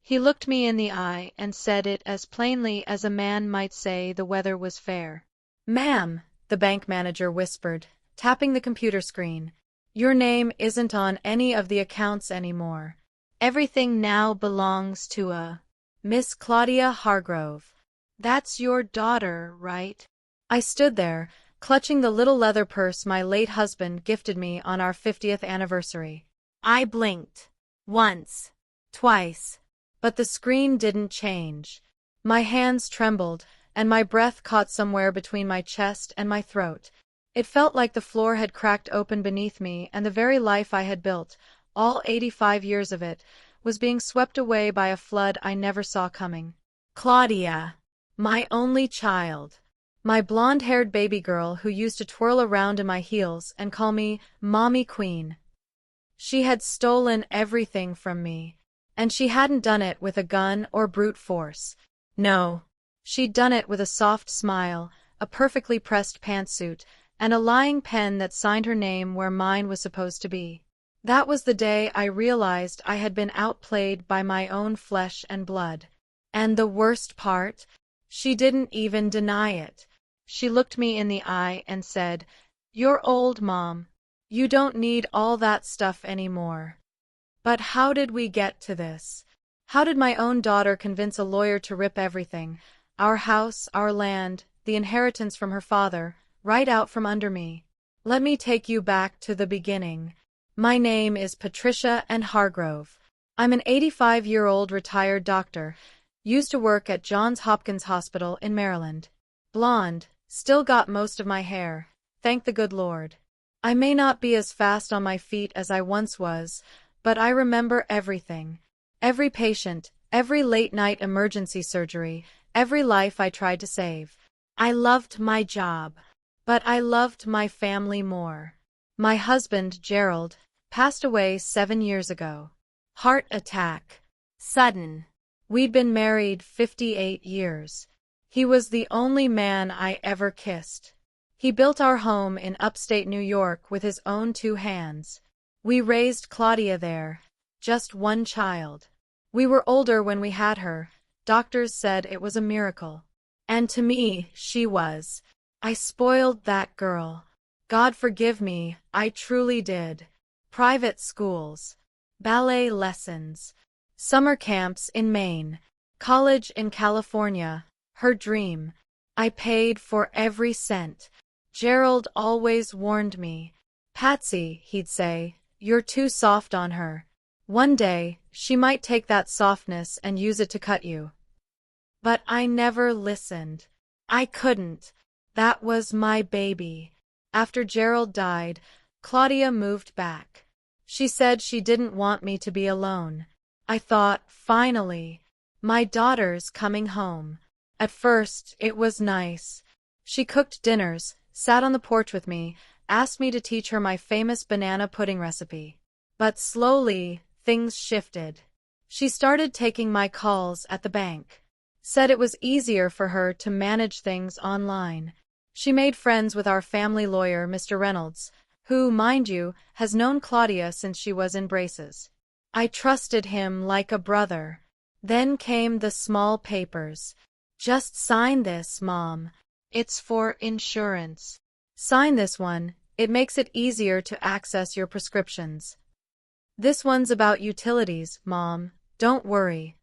He looked me in the eye and said it as plainly as a man might say the weather was fair. "Ma'am," the bank manager whispered, tapping the computer screen, "your name isn't on any of the accounts anymore. Everything now belongs to a Miss Claudia Hargrove. That's your daughter, right?" I stood there, clutching the little leather purse my late husband gifted me on our 50th anniversary. I blinked. Once. Twice. But the screen didn't change. My hands trembled, and my breath caught somewhere between my chest and my throat. It felt like the floor had cracked open beneath me, and the very life I had built, all 85 years of it, was being swept away by a flood I never saw coming. Claudia. My only child. My blonde-haired baby girl who used to twirl around in my heels and call me Mommy Queen. She had stolen everything from me. And she hadn't done it with a gun or brute force. No. She'd done it with a soft smile, a perfectly pressed pantsuit, and a lying pen that signed her name where mine was supposed to be. That was the day I realized I had been outplayed by my own flesh and blood. And the worst part? She didn't even deny it. She looked me in the eye and said, "You're old, Mom. You don't need all that stuff anymore." But how did we get to this? How did my own daughter convince a lawyer to rip everything, our house, our land, the inheritance from her father, right out from under me? Let me take you back to the beginning. My name is Patricia N. Hargrove. I'm an 85-year-old retired doctor, used to work at Johns Hopkins Hospital in Maryland. Blonde, still got most of my hair, thank the good Lord. I may not be as fast on my feet as I once was, but I remember everything. Every patient, every late-night emergency surgery, every life I tried to save. I loved my job, but I loved my family more. My husband, Gerald, passed away 7 years ago. Heart attack. Sudden. We'd been married 58 years. He was the only man I ever kissed. He built our home in upstate New York with his own 2 hands. We raised Claudia there, just one child. We were older when we had her. Doctors said it was a miracle. And to me, she was. I spoiled that girl. God forgive me, I truly did. Private schools, ballet lessons, summer camps in Maine, college in California, her dream. I paid for every cent. Gerald always warned me. "Patsy," he'd say, "you're too soft on her. One day, she might take that softness and use it to cut you." But I never listened. I couldn't. That was my baby. After Gerald died, Claudia moved back. She said she didn't want me to be alone. I thought, finally, my daughter's coming home. At first, it was nice. She cooked dinners, sat on the porch with me, asked me to teach her my famous banana pudding recipe. But slowly, things shifted. She started taking my calls at the bank. Said it was easier for her to manage things online. She made friends with our family lawyer, Mr. Reynolds, who, mind you, has known Claudia since she was in braces. I trusted him like a brother. Then came the small papers. "Just sign this, Mom. It's for insurance. Sign this one. It makes it easier to access your prescriptions. This one's about utilities, Mom. Don't worry."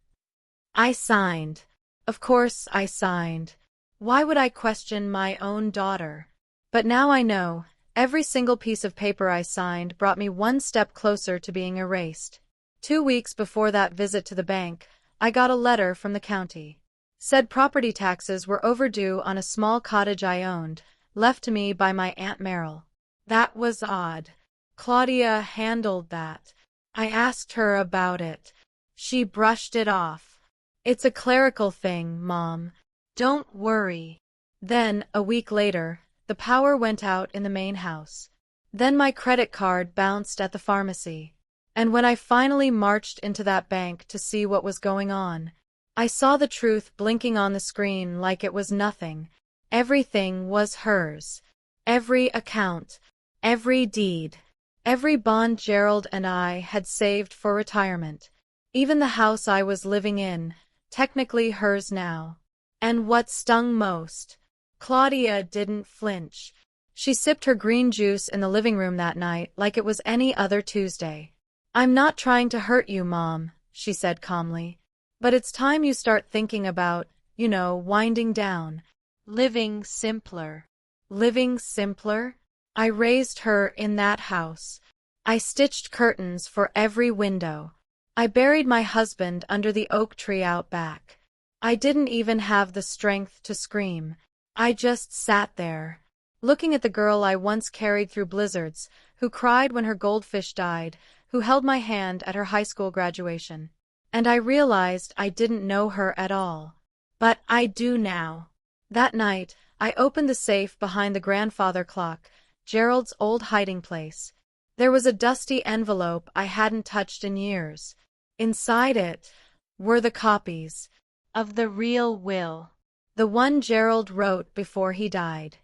I signed. Of course I signed. Why would I question my own daughter? But now I know, every single piece of paper I signed brought me one step closer to being erased. 2 weeks before that visit to the bank, I got a letter from the county. Said property taxes were overdue on a small cottage I owned, left to me by my Aunt Merrill. That was odd. Claudia handled that. I asked her about it. She brushed it off. "It's a clerical thing, Mom. Don't worry." Then, a week later, the power went out in the main house. Then my credit card bounced at the pharmacy. And when I finally marched into that bank to see what was going on, I saw the truth blinking on the screen like it was nothing. Everything was hers. Every account, every deed, every bond Gerald and I had saved for retirement. Even the house I was living in, technically hers now. And what stung most? Claudia didn't flinch. She sipped her green juice in the living room that night like it was any other Tuesday. "I'm not trying to hurt you, Mom," she said calmly. "But it's time you start thinking about, winding down. Living simpler. Living simpler? I raised her in that house. I stitched curtains for every window. I buried my husband under the oak tree out back. I didn't even have the strength to scream. I just sat there, looking at the girl I once carried through blizzards, who cried when her goldfish died, who held my hand at her high school graduation. And I realized I didn't know her at all. But I do now. That night, I opened the safe behind the grandfather clock, Gerald's old hiding place. There was a dusty envelope I hadn't touched in years. Inside it were the copies Of the real will. the one Gerald wrote before he died.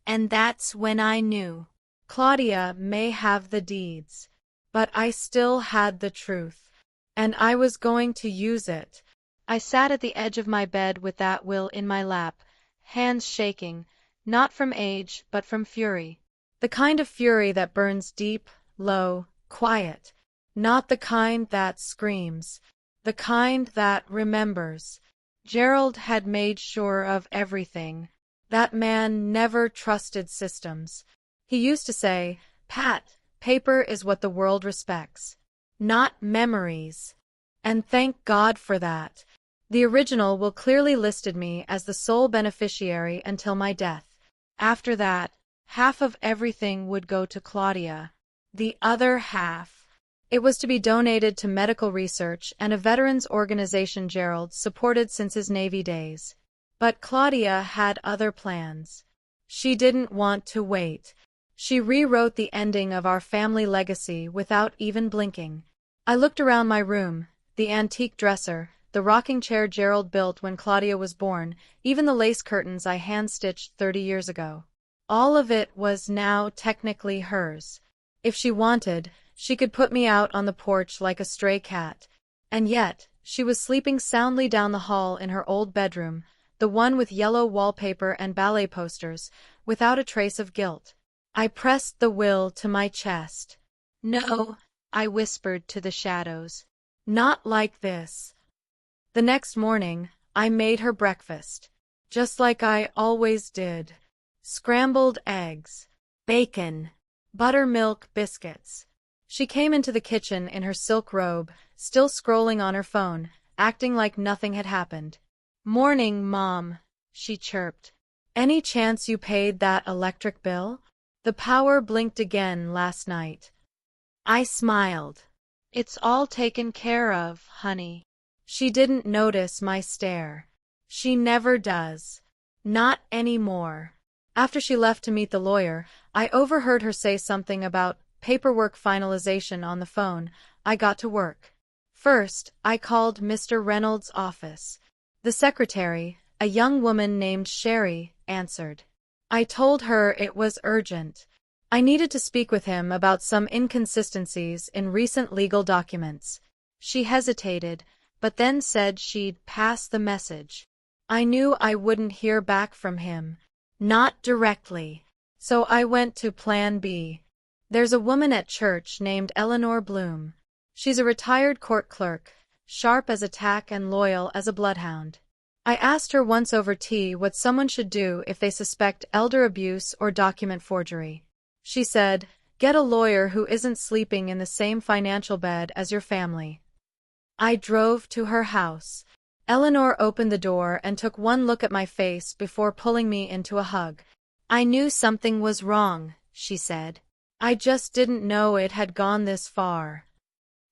And that's when I knew. Claudia may have the deeds, but I still had the truth, and I was going to use it. I sat at the edge of my bed with that will in my lap, hands shaking, not from age but from fury. The kind of fury that burns deep, low, quiet. Not the kind that screams. The kind that remembers. Gerald had made sure of everything. That man never trusted systems. He used to say, "Pat, paper is what the world respects, not memories." And thank God for that. The original will clearly listed me as the sole beneficiary until my death. After that, half of everything would go to Claudia. The other half. It was to be donated to medical research and a veterans organization Gerald supported since his Navy days. But Claudia had other plans. She didn't want to wait. She rewrote the ending of our family legacy without even blinking. I looked around my room, the antique dresser, the rocking chair Gerald built when Claudia was born, even the lace curtains I hand-stitched 30 years ago. All of it was now technically hers. If she wanted, she could put me out on the porch like a stray cat. And yet, she was sleeping soundly down the hall in her old bedroom, the one with yellow wallpaper and ballet posters, without a trace of guilt. I pressed the will to my chest. "No," I whispered to the shadows. "Not like this." The next morning, I made her breakfast. Just like I always did. Scrambled eggs, bacon, buttermilk biscuits. She came into the kitchen in her silk robe, still scrolling on her phone, acting like nothing had happened. "Morning, Mom," she chirped. "Any chance you paid that electric bill? The power blinked again last night." I smiled. "It's all taken care of, honey." She didn't notice my stare. She never does. Not anymore. After she left to meet the lawyer, I overheard her say something about paperwork finalization on the phone. I got to work. First, I called Mr. Reynolds' office. The secretary, a young woman named Sherry, answered. I told her it was urgent. I needed to speak with him about some inconsistencies in recent legal documents. She hesitated, but then said she'd pass the message. I knew I wouldn't hear back from him. Not directly. So I went to Plan B. There's a woman at church named Eleanor Bloom. She's a retired court clerk, sharp as a tack and loyal as a bloodhound. I asked her once over tea what someone should do if they suspect elder abuse or document forgery. She said, "Get a lawyer who isn't sleeping in the same financial bed as your family." I drove to her house. Eleanor opened the door and took one look at my face before pulling me into a hug. "I knew something was wrong," she said. "I just didn't know it had gone this far."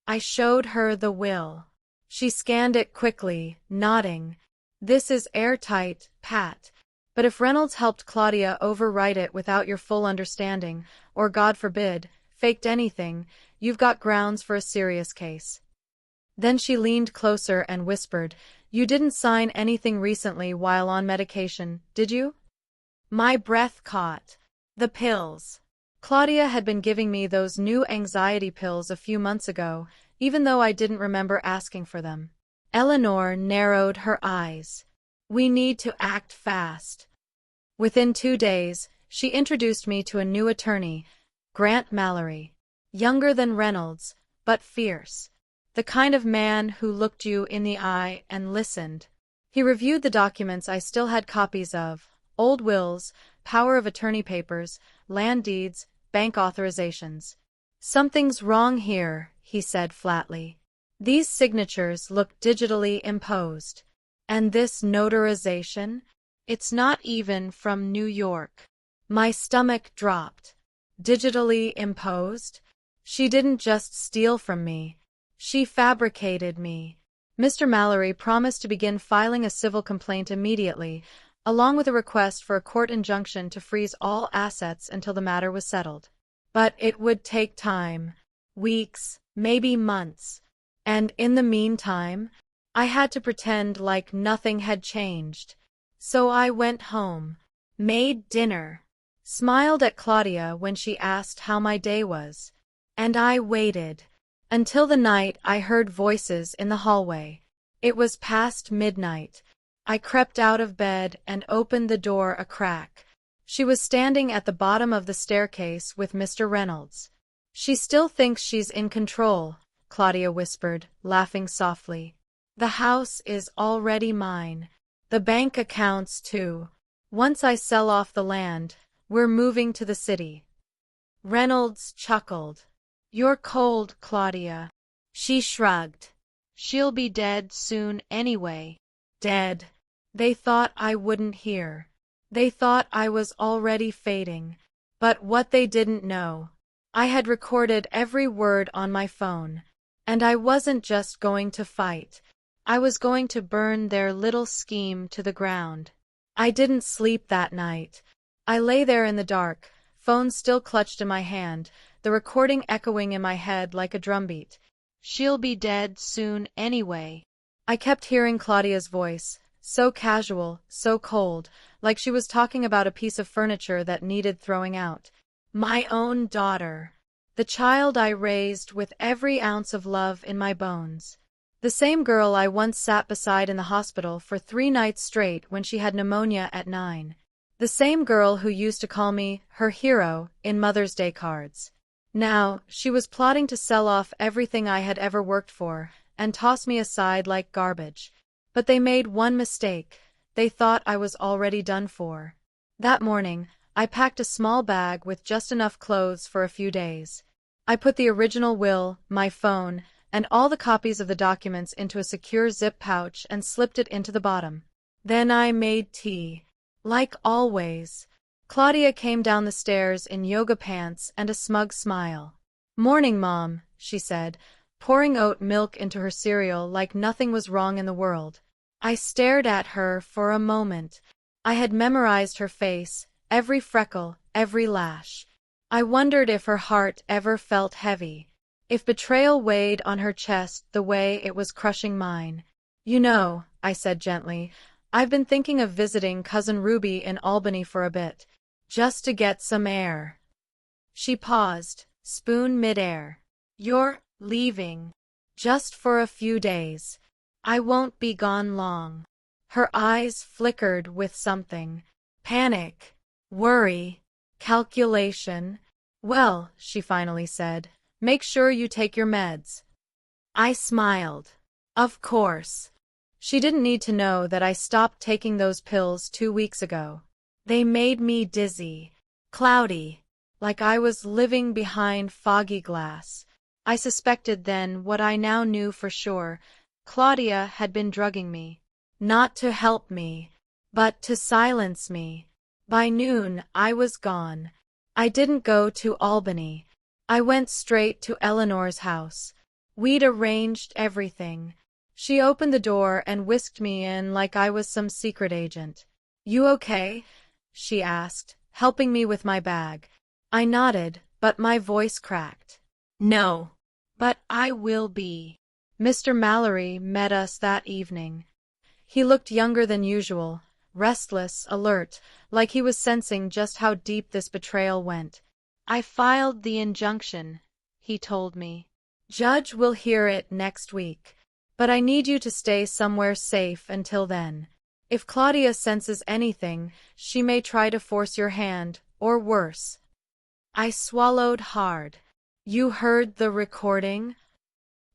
I showed her the will. She scanned it quickly, nodding. "This is airtight, Pat. But if Reynolds helped Claudia overwrite it without your full understanding, or God forbid, faked anything, you've got grounds for a serious case." Then she leaned closer and whispered, "You didn't sign anything recently while on medication, did you?" My breath caught. The pills. Claudia had been giving me those new anxiety pills a few months ago, even though I didn't remember asking for them. Eleanor narrowed her eyes. We need to act fast. Within 2 days, she introduced me to a new attorney, Grant Mallory. Younger than Reynolds, but fierce. The kind of man who looked you in the eye and listened. He reviewed the documents I still had copies of, old wills, power of attorney papers, land deeds, bank authorizations. Something's wrong here, he said flatly. These signatures look digitally imposed. And this notarization? It's not even from New York. My stomach dropped. Digitally imposed? She didn't just steal from me. She fabricated me. Mr. Mallory promised to begin filing a civil complaint immediately, along with a request for a court injunction to freeze all assets until the matter was settled. But it would take time. Weeks, maybe months. And in the meantime, I had to pretend like nothing had changed. So I went home, made dinner, smiled at Claudia when she asked how my day was. And I waited. Until the night I heard voices in the hallway. It was past midnight. I crept out of bed and opened the door a crack. She was standing at the bottom of the staircase with Mr. Reynolds. She still thinks she's in control, Claudia whispered, laughing softly. The house is already mine. The bank accounts too. Once I sell off the land, we're moving to the city. Reynolds chuckled. You're cold, Claudia. She shrugged. She'll be dead soon anyway. Dead. They thought I wouldn't hear. They thought I was already fading. But what they didn't know, I had recorded every word on my phone. And I wasn't just going to fight. I was going to burn their little scheme to the ground. I didn't sleep that night. I lay there in the dark, phone still clutched in my hand, the recording echoing in my head like a drumbeat. She'll be dead soon anyway. I kept hearing Claudia's voice, so casual, so cold, like she was talking about a piece of furniture that needed throwing out. My own daughter. The child I raised with every ounce of love in my bones. The same girl I once sat beside in the hospital for 3 nights straight when she had pneumonia at 9. The same girl who used to call me her hero in Mother's Day cards. Now, she was plotting to sell off everything I had ever worked for and toss me aside like garbage. But they made one mistake. They thought I was already done for. That morning, I packed a small bag with just enough clothes for a few days. I put the original will, my phone, and all the copies of the documents into a secure zip pouch and slipped it into the bottom. Then I made tea. Like always. Claudia came down the stairs in yoga pants and a smug smile. Morning, Mom, she said, pouring oat milk into her cereal like nothing was wrong in the world. I stared at her for a moment. I had memorized her face, every freckle, every lash. I wondered if her heart ever felt heavy. If betrayal weighed on her chest the way it was crushing mine. You know, I said gently, I've been thinking of visiting Cousin Ruby in Albany for a bit. Just to get some air. She paused, spoon midair. You're leaving. Just for a few days. I won't be gone long. Her eyes flickered with something. Panic. Worry. Calculation. Well, she finally said, make sure you take your meds. I smiled. Of course. She didn't need to know that I stopped taking those pills 2 weeks ago. They made me dizzy, cloudy, like I was living behind foggy glass. I suspected then what I now knew for sure. Claudia had been drugging me. Not to help me, but to silence me. By noon, I was gone. I didn't go to Albany. I went straight to Eleanor's house. We'd arranged everything. She opened the door and whisked me in like I was some secret agent. You okay? She asked, helping me with my bag. I nodded, but my voice cracked. No. But I will be. Mr. Mallory met us that evening. He looked younger than usual, restless, alert, like he was sensing just how deep this betrayal went. I filed the injunction, he told me. Judge will hear it next week. But I need you to stay somewhere safe until then. If Claudia senses anything, she may try to force your hand, or worse." I swallowed hard. "You heard the recording?"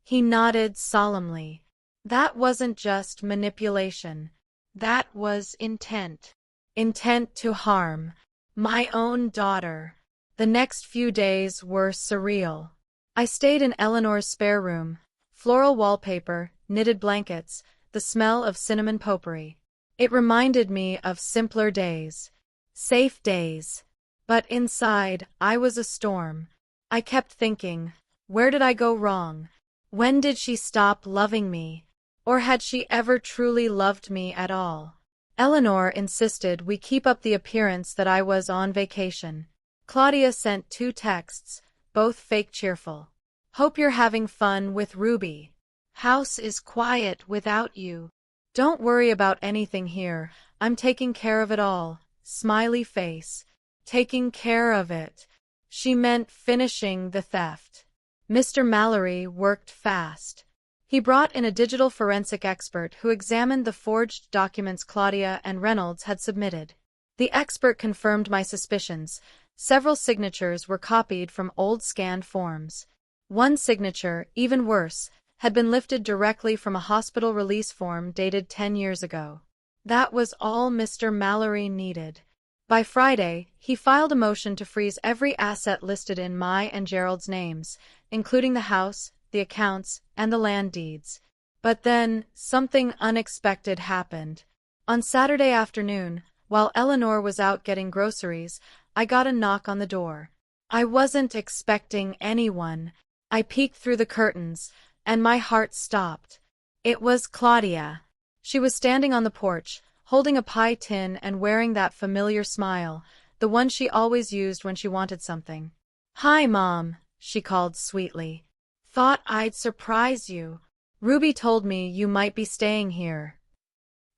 He nodded solemnly. "That wasn't just manipulation. That was intent. Intent to harm my own daughter." The next few days were surreal. I stayed in Eleanor's spare room. Floral wallpaper, knitted blankets, the smell of cinnamon potpourri. It reminded me of simpler days. Safe days. But inside, I was a storm. I kept thinking, where did I go wrong? When did she stop loving me? Or had she ever truly loved me at all? Eleanor insisted we keep up the appearance that I was on vacation. Claudia sent 2 texts, both fake cheerful. "Hope you're having fun with Ruby. House is quiet without you." Don't worry about anything here. I'm taking care of it all." Smiley face. Taking care of it. She meant finishing the theft. Mr. Mallory worked fast. He brought in a digital forensic expert who examined the forged documents Claudia and Reynolds had submitted. The expert confirmed my suspicions. Several signatures were copied from old scanned forms. One signature, even worse, had been lifted directly from a hospital release form dated 10 years ago. That was all Mr. Mallory needed. By Friday, he filed a motion to freeze every asset listed in my and Gerald's names, including the house, the accounts, and the land deeds. But then, something unexpected happened. On Saturday afternoon, while Eleanor was out getting groceries, I got a knock on the door. I wasn't expecting anyone. I peeked through the curtains, and my heart stopped. It was Claudia. She was standing on the porch, holding a pie tin and wearing that familiar smile, the one she always used when she wanted something. "Hi, Mom," she called sweetly. "Thought I'd surprise you. Ruby told me you might be staying here."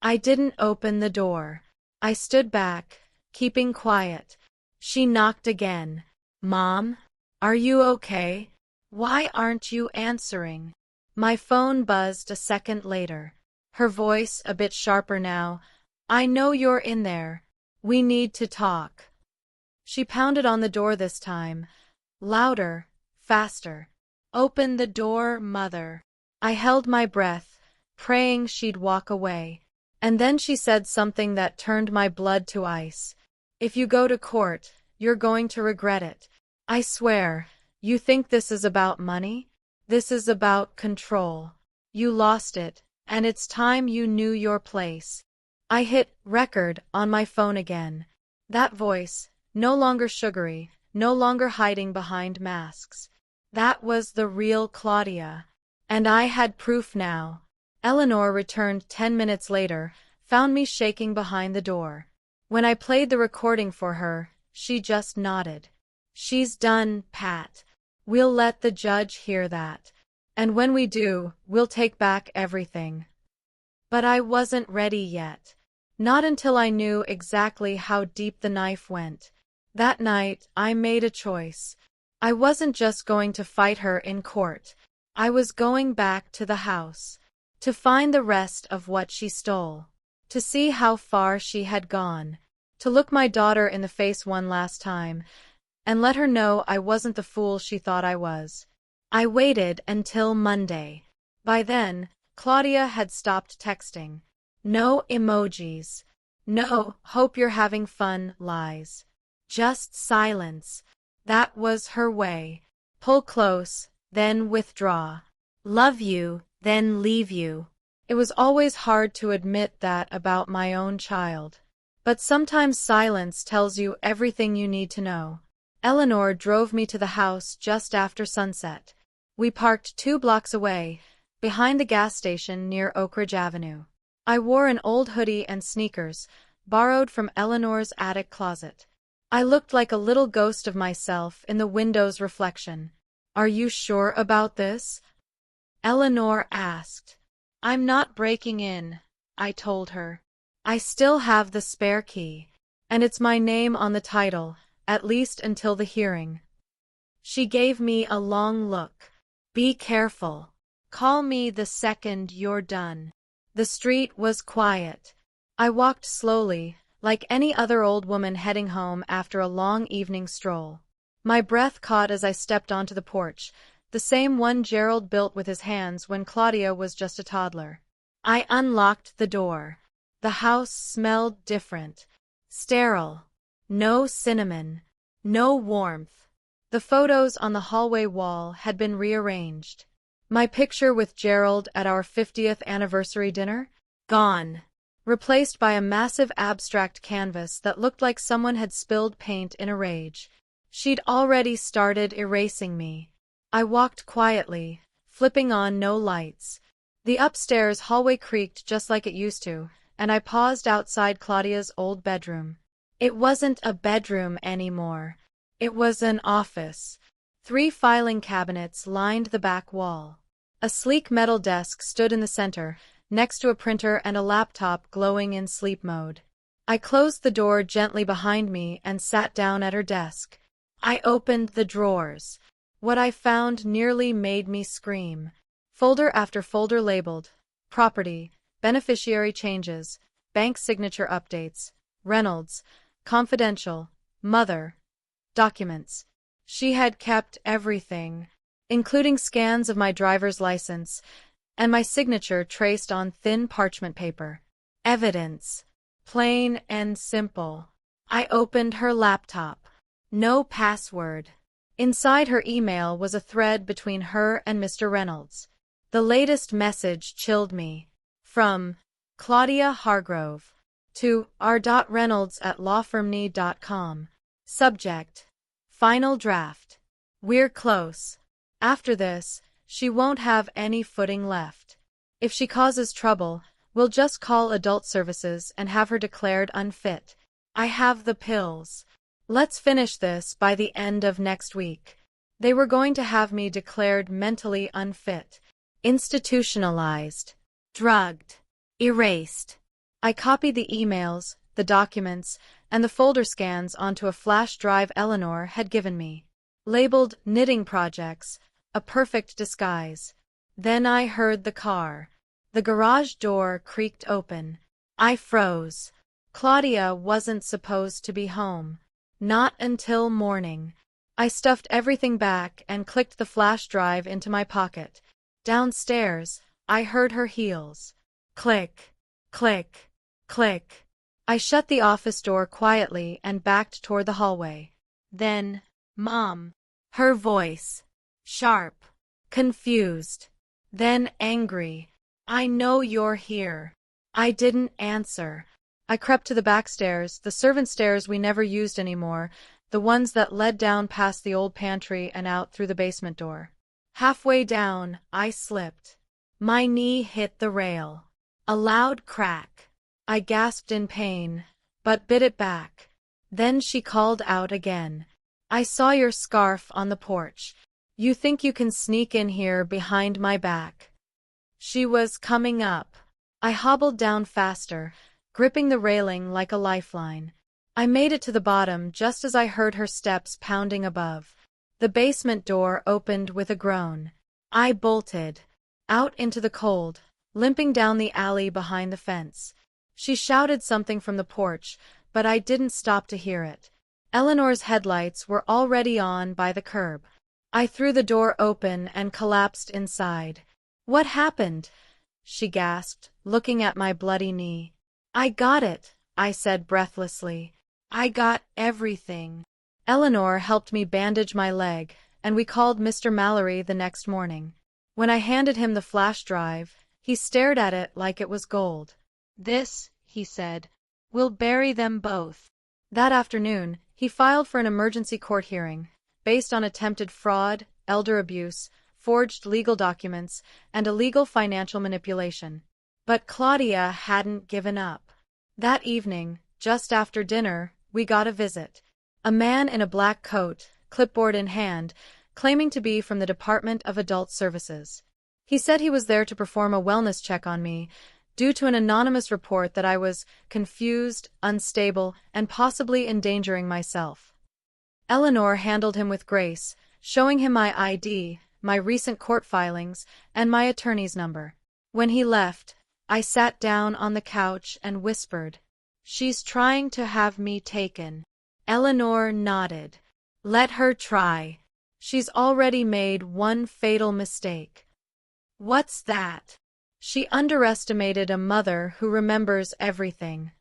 I didn't open the door. I stood back, keeping quiet. She knocked again. "Mom? Are you okay? Why aren't you answering?" My phone buzzed a second later. Her voice a bit sharper now. "I know you're in there. We need to talk." She pounded on the door this time. Louder, faster. "Open the door, Mother." I held my breath, praying she'd walk away. And then she said something that turned my blood to ice. "If you go to court, you're going to regret it. I swear. You think this is about money? This is about control. You lost it, and it's time you knew your place." I hit record on my phone again. That voice, no longer sugary, no longer hiding behind masks. That was the real Claudia. And I had proof now. Eleanor returned 10 minutes later, found me shaking behind the door. When I played the recording for her, she just nodded. "She's done, Pat. We'll let the judge hear that. And when we do, we'll take back everything." But I wasn't ready yet. Not until I knew exactly how deep the knife went. That night, I made a choice. I wasn't just going to fight her in court. I was going back to the house. To find the rest of what she stole. To see how far she had gone. To look my daughter in the face one last time. And let her know I wasn't the fool she thought I was. I waited until Monday. By then, Claudia had stopped texting. No emojis. No "hope you're having fun" lies. Just silence. That was her way. Pull close, then withdraw. Love you, then leave you. It was always hard to admit that about my own child. But sometimes silence tells you everything you need to know. Eleanor drove me to the house just after sunset. We parked 2 blocks away, behind the gas station near Oak Ridge Avenue. I wore an old hoodie and sneakers, borrowed from Eleanor's attic closet. I looked like a little ghost of myself in the window's reflection. "Are you sure about this?" Eleanor asked. "I'm not breaking in," I told her. "I still have the spare key. And it's my name on the title, at least until the hearing." She gave me a long look. Be careful. Call me the second you're done. The street was quiet. I walked slowly, like any other old woman heading home after a long evening stroll. My breath caught as I stepped onto the porch, the same one Gerald built with his hands when Claudia was just a toddler. I unlocked the door. The house smelled different. Sterile. No cinnamon. No warmth. The photos on the hallway wall had been rearranged. My picture with Gerald at our 50th anniversary dinner? Gone. Replaced by a massive abstract canvas that looked like someone had spilled paint in a rage. She'd already started erasing me. I walked quietly, flipping on no lights. The upstairs hallway creaked just like it used to, and I paused outside Claudia's old bedroom. It wasn't a bedroom anymore. It was an office. 3 filing cabinets lined the back wall. A sleek metal desk stood in the center, next to a printer and a laptop glowing in sleep mode. I closed the door gently behind me and sat down at her desk. I opened the drawers. What I found nearly made me scream. Folder after folder labeled Property, Beneficiary Changes, Bank Signature Updates, Reynolds, Confidential, Mother, Documents. She had kept everything, including scans of my driver's license, and my signature traced on thin parchment paper. Evidence. Plain and simple. I opened her laptop. No password. Inside her email was a thread between her and Mr. Reynolds. The latest message chilled me. From Claudia Hargrove to r.reynolds@lawfirmney.com. Subject. Final draft. We're close. After this, she won't have any footing left. If she causes trouble, we'll just call adult services and have her declared unfit. I have the pills. Let's finish this by the end of next week. They were going to have me declared mentally unfit, institutionalized, drugged, erased. I copied the emails, the documents, and the folder scans onto a flash drive Eleanor had given me. Labeled knitting projects, a perfect disguise. Then I heard the car. The garage door creaked open. I froze. Claudia wasn't supposed to be home. Not until morning. I stuffed everything back and clicked the flash drive into my pocket. Downstairs, I heard her heels. Click, click, click. I shut the office door quietly and backed toward the hallway. Then, Mom. Her voice. Sharp. Confused. Then angry. I know you're here. I didn't answer. I crept to the back stairs, the servant stairs we never used anymore, the ones that led down past the old pantry and out through the basement door. Halfway down, I slipped. My knee hit the rail. A loud crack. I gasped in pain, but bit it back. Then she called out again. I saw your scarf on the porch. You think you can sneak in here behind my back? She was coming up. I hobbled down faster, gripping the railing like a lifeline. I made it to the bottom just as I heard her steps pounding above. The basement door opened with a groan. I bolted. Out into the cold, limping down the alley behind the fence. She shouted something from the porch, but I didn't stop to hear it. Eleanor's headlights were already on by the curb. I threw the door open and collapsed inside. What happened? She gasped, looking at my bloody knee. I got it, I said breathlessly. I got everything. Eleanor helped me bandage my leg, and we called Mr. Mallory the next morning. When I handed him the flash drive, he stared at it like it was gold. This, he said, will bury them both. That afternoon, he filed for an emergency court hearing, based on attempted fraud, elder abuse, forged legal documents, and illegal financial manipulation. But Claudia hadn't given up. That evening, just after dinner, we got a visit. A man in a black coat, clipboard in hand, claiming to be from the Department of Adult Services. He said he was there to perform a wellness check on me, due to an anonymous report that I was confused, unstable, and possibly endangering myself. Eleanor handled him with grace, showing him my ID, my recent court filings, and my attorney's number. When he left, I sat down on the couch and whispered, "She's trying to have me taken." Eleanor nodded. "Let her try. She's already made one fatal mistake." "What's that?" "She underestimated a mother who remembers everything."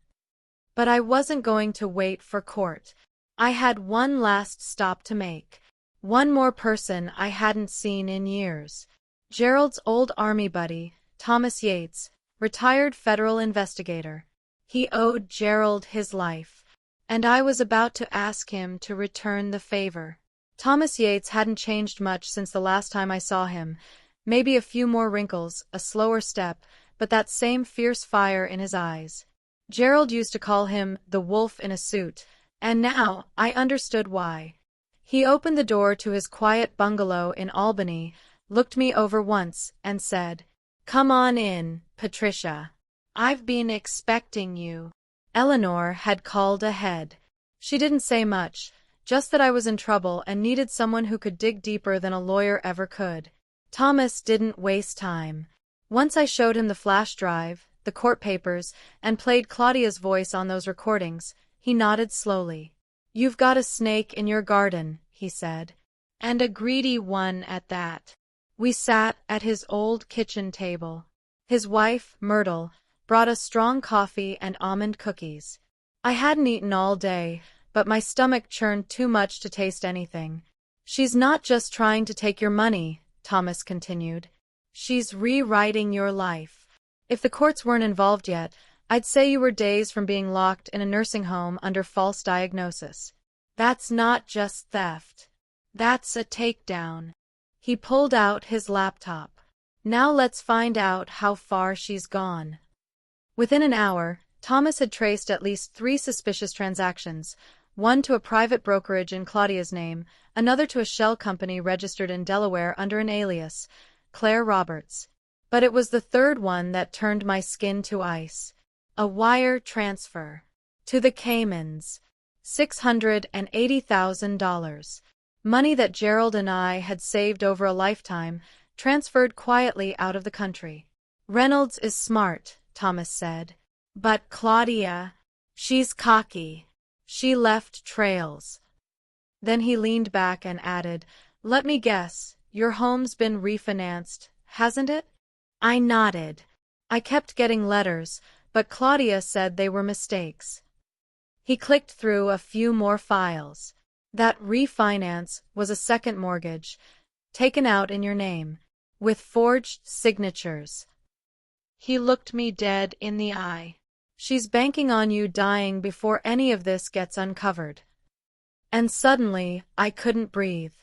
But I wasn't going to wait for court. I had one last stop to make. One more person I hadn't seen in years. Gerald's old army buddy, Thomas Yates, retired federal investigator. He owed Gerald his life, and I was about to ask him to return the favor. Thomas Yates hadn't changed much since the last time I saw him. Maybe a few more wrinkles, a slower step, but that same fierce fire in his eyes. Gerald used to call him the wolf in a suit, and now I understood why. He opened the door to his quiet bungalow in Albany, looked me over once, and said, "Come on in, Patricia. I've been expecting you." Eleanor had called ahead. She didn't say much, just that I was in trouble and needed someone who could dig deeper than a lawyer ever could. Thomas didn't waste time. Once I showed him the flash drive, the court papers, and played Claudia's voice on those recordings, he nodded slowly. "You've got a snake in your garden," he said. "And a greedy one at that." We sat at his old kitchen table. His wife, Myrtle, brought us strong coffee and almond cookies. I hadn't eaten all day, but my stomach churned too much to taste anything. "She's not just trying to take your money," Thomas continued. "She's rewriting your life. If the courts weren't involved yet, I'd say you were days from being locked in a nursing home under false diagnosis. That's not just theft. That's a takedown." He pulled out his laptop. "Now let's find out how far she's gone." Within an hour, Thomas had traced at least 3 suspicious transactions, one to a private brokerage in Claudia's name, another to a shell company registered in Delaware under an alias, Claire Roberts. But it was the third one that turned my skin to ice. A wire transfer. To the Caymans. $680,000. Money that Gerald and I had saved over a lifetime, transferred quietly out of the country. "Reynolds is smart," Thomas said. "But Claudia, she's cocky. She left trails." Then he leaned back and added, "Let me guess, your home's been refinanced, hasn't it?" I nodded. "I kept getting letters, but Claudia said they were mistakes." He clicked through a few more files. "That refinance was a second mortgage, taken out in your name, with forged signatures." He looked me dead in the eye. "She's banking on you dying before any of this gets uncovered." And suddenly, I couldn't breathe.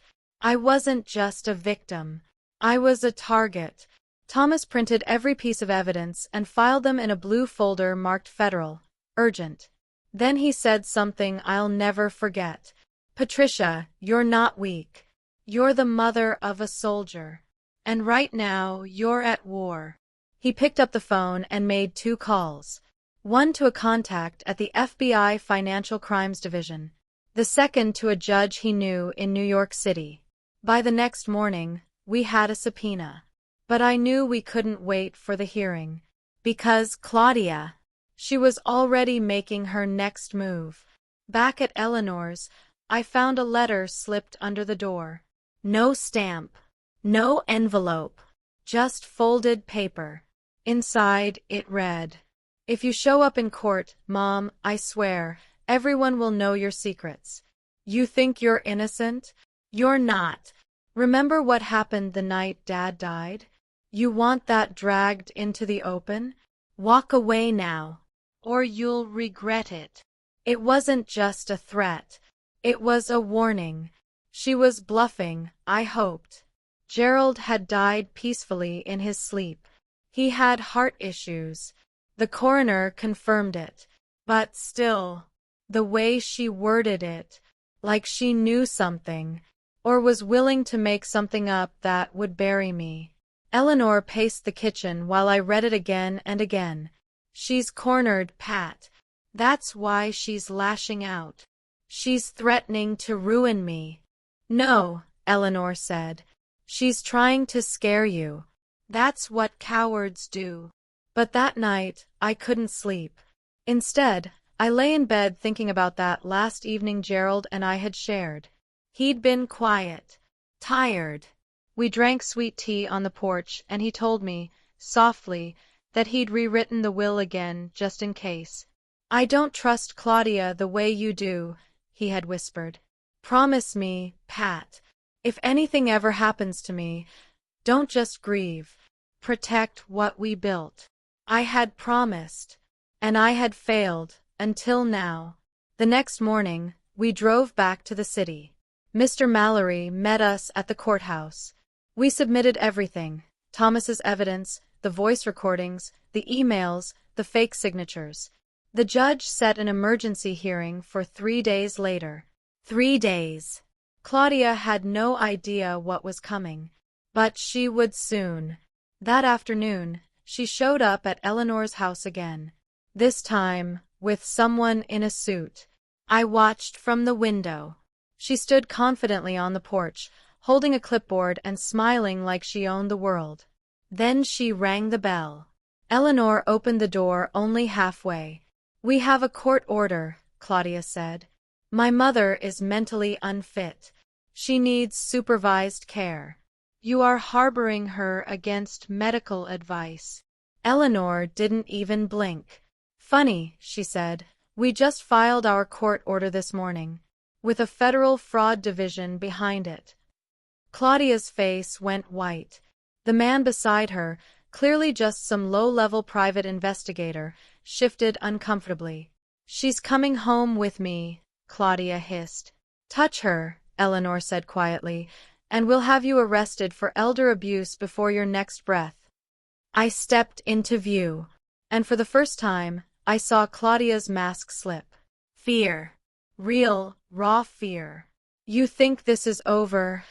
I wasn't just a victim. I was a target. Thomas printed every piece of evidence and filed them in a blue folder marked Federal, Urgent. Then he said something I'll never forget. "Patricia, you're not weak. You're the mother of a soldier. And right now, you're at war." He picked up the phone and made 2 calls. One to a contact at the FBI Financial Crimes Division. The second to a judge he knew in New York City. By the next morning, we had a subpoena. But I knew we couldn't wait for the hearing. Because Claudia, she was already making her next move. Back at Eleanor's, I found a letter slipped under the door. No stamp. No envelope. Just folded paper. Inside, it read, "If you show up in court, Mom, I swear, everyone will know your secrets. You think you're innocent? You're not. Remember what happened the night Dad died? You want that dragged into the open? Walk away now, or you'll regret it." It wasn't just a threat. It was a warning. She was bluffing, I hoped. Gerald had died peacefully in his sleep. He had heart issues. The coroner confirmed it. But still, the way she worded it, like she knew something, or was willing to make something up that would bury me. Eleanor paced the kitchen while I read it again and again. She's cornered Pat. That's why she's lashing out. She's threatening to ruin me. No, Eleanor said. She's trying to scare you. That's what cowards do. But that night, I couldn't sleep. Instead, I lay in bed thinking about that last evening Gerald and I had shared. He'd been quiet, tired. We drank sweet tea on the porch, and he told me, softly, that he'd rewritten the will again, just in case. I don't trust Claudia the way you do, he had whispered. Promise me, Pat, if anything ever happens to me, don't just grieve. Protect what we built. I had promised, and I had failed, until now. The next morning, we drove back to the city. Mr. Mallory met us at the courthouse. We submitted everything, Thomas's evidence, the voice recordings, the emails, the fake signatures. The judge set an emergency hearing for 3 days later. 3 days. Claudia had no idea what was coming, but she would soon. That afternoon, she showed up at Eleanor's house again. This time, with someone in a suit. I watched from the window. She stood confidently on the porch, holding a clipboard and smiling like she owned the world. Then she rang the bell. Eleanor opened the door only halfway. We have a court order, Claudia said. My mother is mentally unfit. She needs supervised care. You are harboring her against medical advice. Eleanor didn't even blink. Funny, she said. We just filed our court order this morning, with a federal fraud division behind it. Claudia's face went white. The man beside her, clearly just some low-level private investigator, shifted uncomfortably. She's coming home with me, Claudia hissed. Touch her, Eleanor said quietly, and we'll have you arrested for elder abuse before your next breath. I stepped into view, and for the first time, I saw Claudia's mask slip. Fear. Real, raw fear. You think this is over?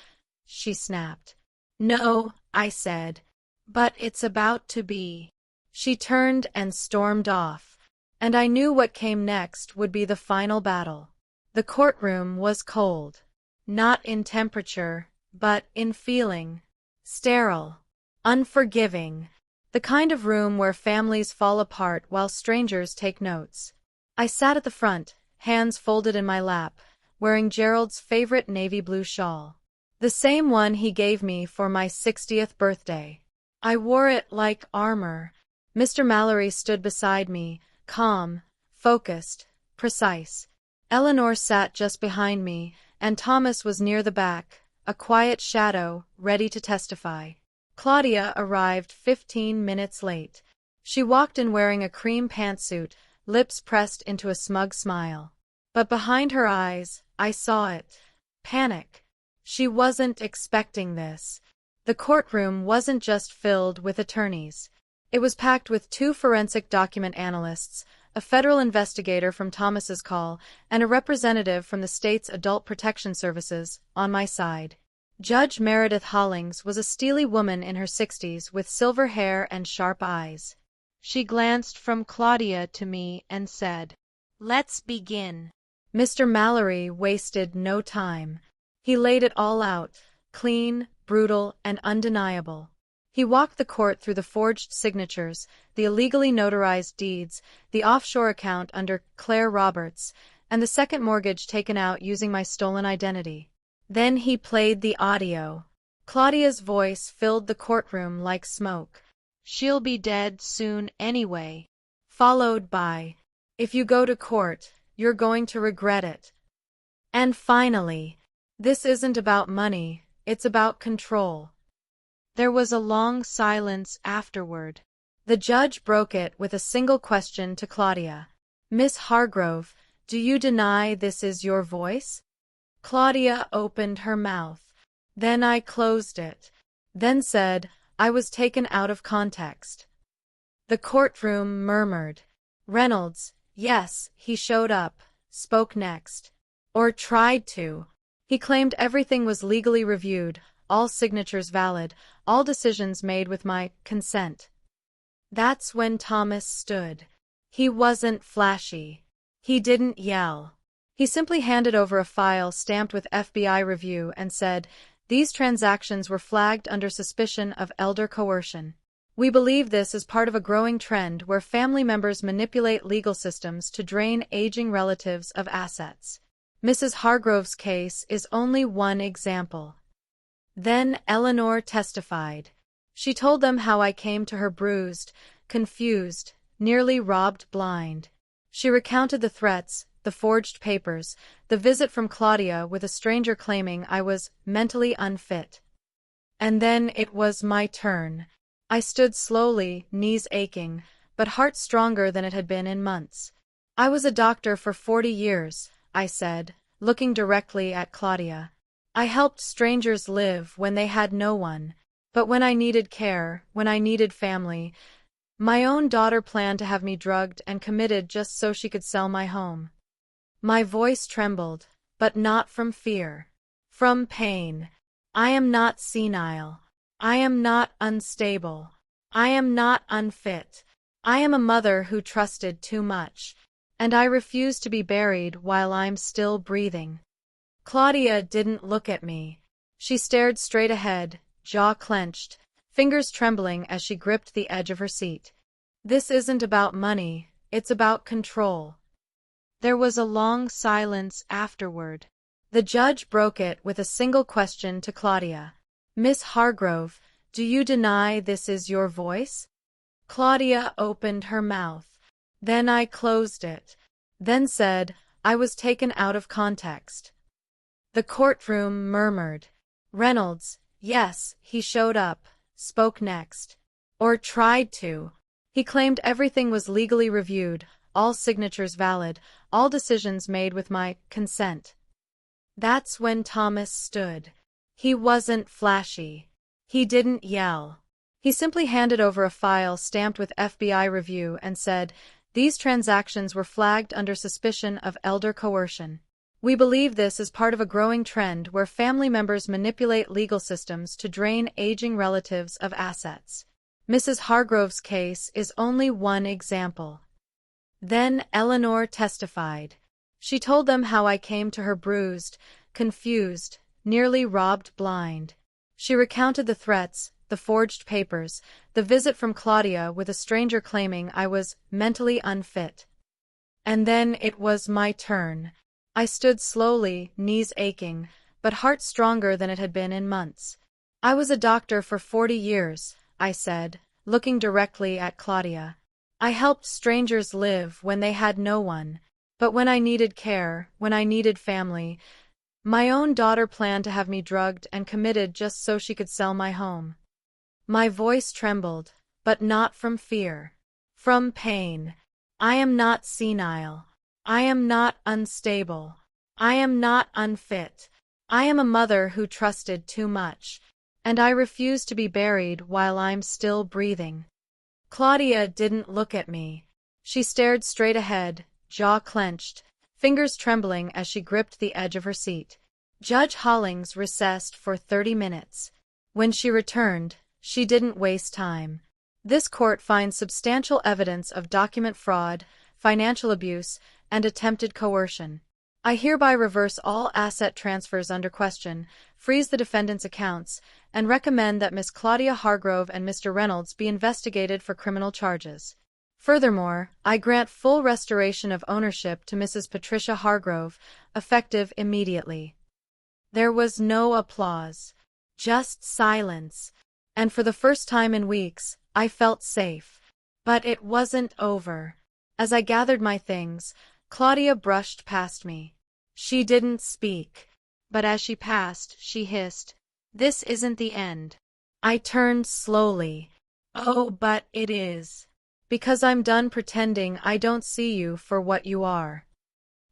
She snapped. No, I said. But it's about to be. She turned and stormed off, and I knew what came next would be the final battle. The courtroom was cold. Not in temperature, but in feeling. Sterile. Unforgiving. The kind of room where families fall apart while strangers take notes. I sat at the front, hands folded in my lap, wearing Gerald's favorite navy blue shawl. The same one he gave me for my 60th birthday. I wore it like armor. Mr. Mallory stood beside me, calm, focused, precise. Eleanor sat just behind me, and Thomas was near the back, a quiet shadow, ready to testify. Claudia arrived 15 minutes late. She walked in wearing a cream pantsuit, lips pressed into a smug smile. But behind her eyes, I saw it. Panic. She wasn't expecting this. The courtroom wasn't just filled with attorneys. It was packed with 2 forensic document analysts, a federal investigator from Thomas's call, and a representative from the state's Adult Protection Services, on my side. Judge Meredith Hollings was a steely woman in her 60s with silver hair and sharp eyes. She glanced from Claudia to me and said, "Let's begin." Mr. Mallory wasted no time. He laid it all out, clean, brutal, and undeniable. He walked the court through the forged signatures, the illegally notarized deeds, the offshore account under Claire Roberts, and the second mortgage taken out using my stolen identity. Then he played the audio. Claudia's voice filled the courtroom like smoke. She'll be dead soon anyway. Followed by, if you go to court, you're going to regret it. And finally, this isn't about money, it's about control. There was a long silence afterward. The judge broke it with a single question to Claudia. Miss Hargrove, do you deny this is your voice? Claudia opened her mouth. Then I closed it. Then said, I was taken out of context. The courtroom murmured. Reynolds, yes, he showed up, spoke next. Or tried to. He claimed everything was legally reviewed, all signatures valid, all decisions made with my consent. That's when Thomas stood. He wasn't flashy. He didn't yell. He simply handed over a file stamped with FBI review and said, These transactions were flagged under suspicion of elder coercion. We believe this is part of a growing trend where family members manipulate legal systems to drain aging relatives of assets. Mrs. Hargrove's case is only one example. Then Eleanor testified. She told them how I came to her bruised, confused, nearly robbed blind. She recounted the threats, the forged papers, the visit from Claudia with a stranger claiming I was mentally unfit. And then it was my turn. I stood slowly, knees aching, but heart stronger than it had been in months. I was a doctor for 40 years, I said, looking directly at Claudia. I helped strangers live when they had no one, but when I needed care, when I needed family, my own daughter planned to have me drugged and committed just so she could sell my home. My voice trembled, but not from fear. From pain. I am not senile. I am not unstable. I am not unfit. I am a mother who trusted too much, and I refuse to be buried while I'm still breathing. Claudia didn't look at me. She stared straight ahead, jaw clenched, fingers trembling as she gripped the edge of her seat. This isn't about money, it's about control. There was a long silence afterward. The judge broke it with a single question to Claudia. Miss Hargrove, do you deny this is your voice? Claudia opened her mouth. Then I closed it. Then said, I was taken out of context. The courtroom murmured. Reynolds, yes, he showed up, spoke next. Or tried to. He claimed everything was legally reviewed, all signatures valid, all decisions made with my consent. That's when Thomas stood. He wasn't flashy. He didn't yell. He simply handed over a file stamped with FBI review and said, these transactions were flagged under suspicion of elder coercion. We believe this is part of a growing trend where family members manipulate legal systems to drain aging relatives of assets. Mrs. Hargrove's case is only one example. Then Eleanor testified. She told them how I came to her bruised, confused, nearly robbed blind. She recounted the threats, the forged papers, the visit from Claudia with a stranger claiming I was mentally unfit. And then it was my turn. I stood slowly, knees aching, but heart stronger than it had been in months. I was a doctor for 40 years, I said, looking directly at Claudia. I helped strangers live when they had no one, but when I needed care, when I needed family, my own daughter planned to have me drugged and committed just so she could sell my home. My voice trembled, but not from fear. From pain. I am not senile. I am not unstable. I am not unfit. I am a mother who trusted too much, and I refuse to be buried while I'm still breathing. Claudia didn't look at me. She stared straight ahead, jaw clenched, fingers trembling as she gripped the edge of her seat. Judge Hollings recessed for 30 minutes. When she returned, she didn't waste time. This court finds substantial evidence of document fraud, financial abuse, and attempted coercion. I hereby reverse all asset transfers under question, freeze the defendant's accounts, and recommend that Miss Claudia Hargrove and Mr. Reynolds be investigated for criminal charges. Furthermore, I grant full restoration of ownership to Mrs. Patricia Hargrove, effective immediately. There was no applause, just silence, and for the first time in weeks, I felt safe. But it wasn't over. As I gathered my things, Claudia brushed past me. She didn't speak, but as she passed, she hissed, "This isn't the end." I turned slowly. "Oh, but it is. Because I'm done pretending I don't see you for what you are."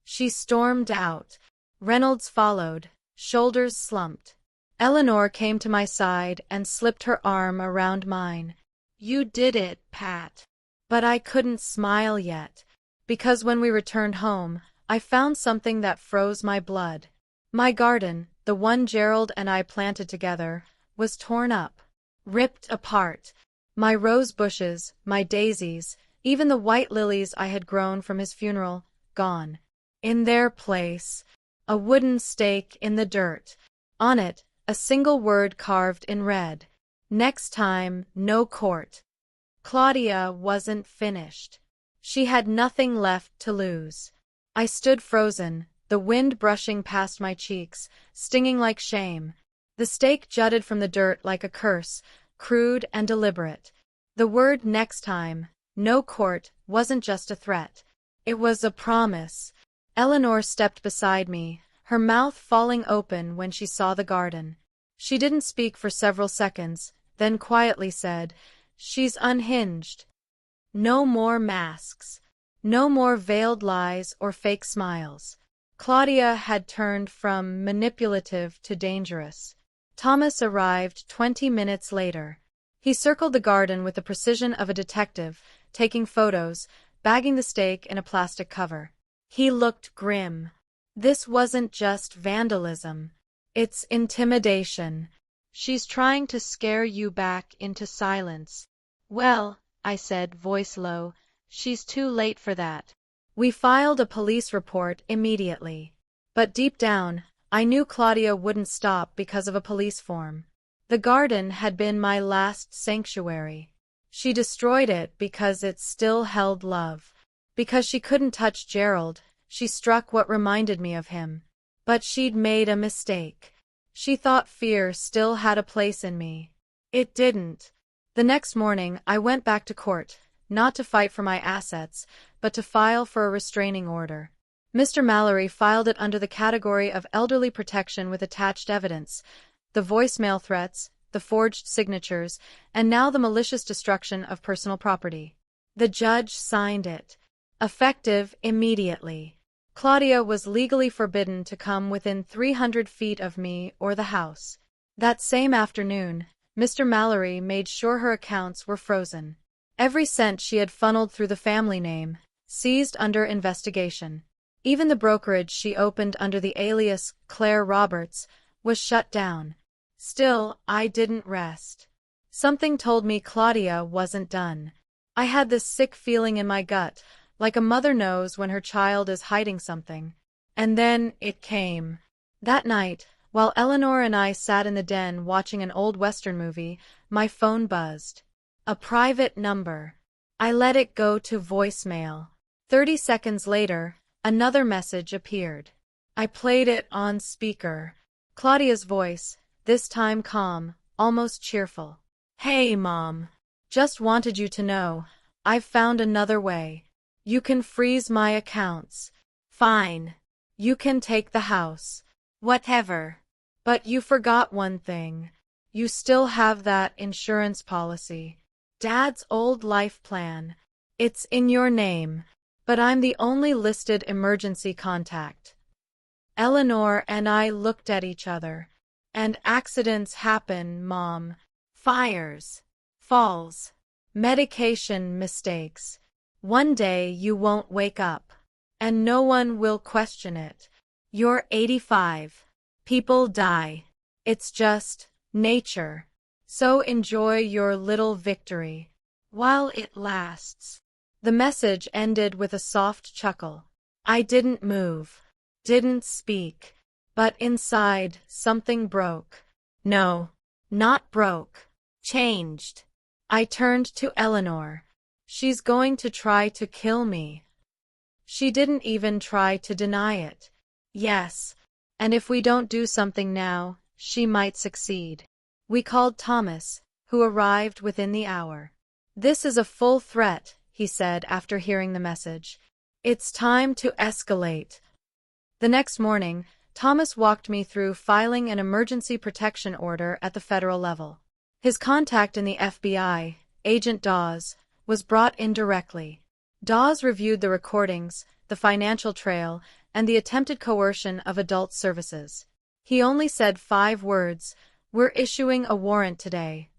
She stormed out. Reynolds followed, shoulders slumped. Eleanor came to my side and slipped her arm around mine. "You did it, Pat." But I couldn't smile yet, because when we returned home, I found something that froze my blood. My garden, the one Gerald and I planted together, was torn up, ripped apart. My rose bushes, my daisies, even the white lilies I had grown from his funeral, gone. In their place, a wooden stake in the dirt. On it, a single word carved in red. Next time, no court. Claudia wasn't finished. She had nothing left to lose. I stood frozen, the wind brushing past my cheeks, stinging like shame. The stake jutted from the dirt like a curse, crude and deliberate. The word next time, no court, wasn't just a threat. It was a promise. Eleanor stepped beside me, her mouth falling open when she saw the garden. She didn't speak for several seconds, then quietly said, "She's unhinged. No more masks. No more veiled lies or fake smiles." Claudia had turned from manipulative to dangerous. Thomas arrived 20 minutes later. He circled the garden with the precision of a detective, taking photos, bagging the stake in a plastic cover. He looked grim. This wasn't just vandalism. It's intimidation. She's trying to scare you back into silence. Well, I said, voice low, she's too late for that. We filed a police report immediately. But deep down, I knew Claudia wouldn't stop because of a police form. The garden had been my last sanctuary. She destroyed it because it still held love. Because she couldn't touch Gerald, she struck what reminded me of him. But she'd made a mistake. She thought fear still had a place in me. It didn't. The next morning, I went back to court, not to fight for my assets, but to file for a restraining order. Mr. Mallory filed it under the category of elderly protection with attached evidence, the voicemail threats, the forged signatures, and now the malicious destruction of personal property. The judge signed it. Effective immediately. Claudia was legally forbidden to come within 300 feet of me or the house. That same afternoon, Mr. Mallory made sure her accounts were frozen. Every cent she had funneled through the family name, seized under investigation. Even the brokerage she opened under the alias Claire Roberts was shut down. Still, I didn't rest. Something told me Claudia wasn't done. I had this sick feeling in my gut, like a mother knows when her child is hiding something. And then it came. That night, while Eleanor and I sat in the den watching an old Western movie, my phone buzzed. A private number. I let it go to voicemail. 30 seconds later, another message appeared. I played it on speaker. Claudia's voice, this time calm, almost cheerful. "Hey, Mom. Just wanted you to know, I've found another way. You can freeze my accounts. Fine. You can take the house. Whatever. But you forgot one thing. You still have that insurance policy. Dad's old life plan. It's in your name, but I'm the only listed emergency contact." Eleanor and I looked at each other. And accidents happen, Mom. Fires. Falls. Medication mistakes. One day you won't wake up. And no one will question it. You're 85. People die. It's just nature. So enjoy your little victory. While it lasts. The message ended with a soft chuckle. I didn't move. Didn't speak. But inside, something broke. No. Not broke. Changed. I turned to Eleanor. She's going to try to kill me. She didn't even try to deny it. Yes. And if we don't do something now, she might succeed. We called Thomas, who arrived within the hour. "This is a full threat," he said after hearing the message. "It's time to escalate." The next morning, Thomas walked me through filing an emergency protection order at the federal level. His contact in the FBI, Agent Dawes, was brought in directly. Dawes reviewed the recordings, the financial trail, and the attempted coercion of adult services. He only said 5 words, "We're issuing a warrant today."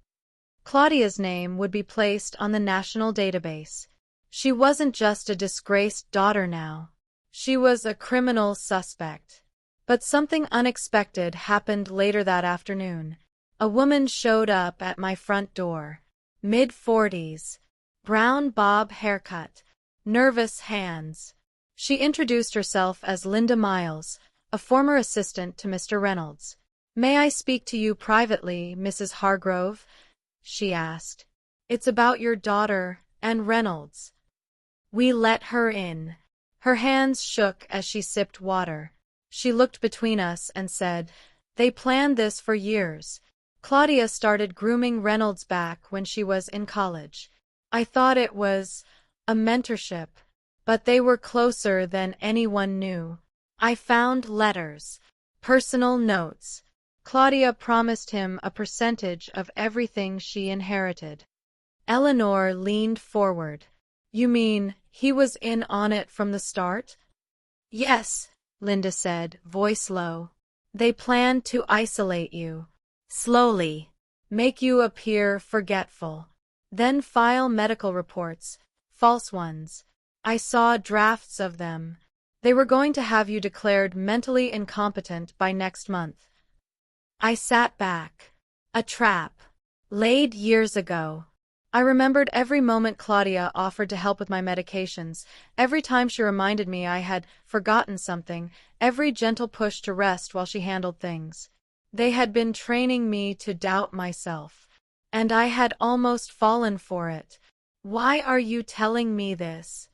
Claudia's name would be placed on the national database. She wasn't just a disgraced daughter now. She was a criminal suspect. But something unexpected happened later that afternoon. A woman showed up at my front door. Mid-40s. Brown bob haircut. Nervous hands. She introduced herself as Linda Miles, a former assistant to Mr. Reynolds. May I speak to you privately, Mrs. Hargrove? She asked. It's about your daughter and Reynolds. We let her in. Her hands shook as she sipped water. She looked between us and said, They planned this for years. Claudia started grooming Reynolds back when she was in college. I thought it was a mentorship, but they were closer than anyone knew. I found letters, personal notes. Claudia promised him a percentage of everything she inherited. Eleanor leaned forward. You mean he was in on it from the start? Yes, Linda said, voice low. They planned to isolate you. Slowly. Make you appear forgetful. Then file medical reports, false ones. I saw drafts of them. They were going to have you declared mentally incompetent by next month. I sat back. A trap. Laid years ago. I remembered every moment Claudia offered to help with my medications, every time she reminded me I had forgotten something, every gentle push to rest while she handled things. They had been training me to doubt myself, and I had almost fallen for it. Why are you telling me this?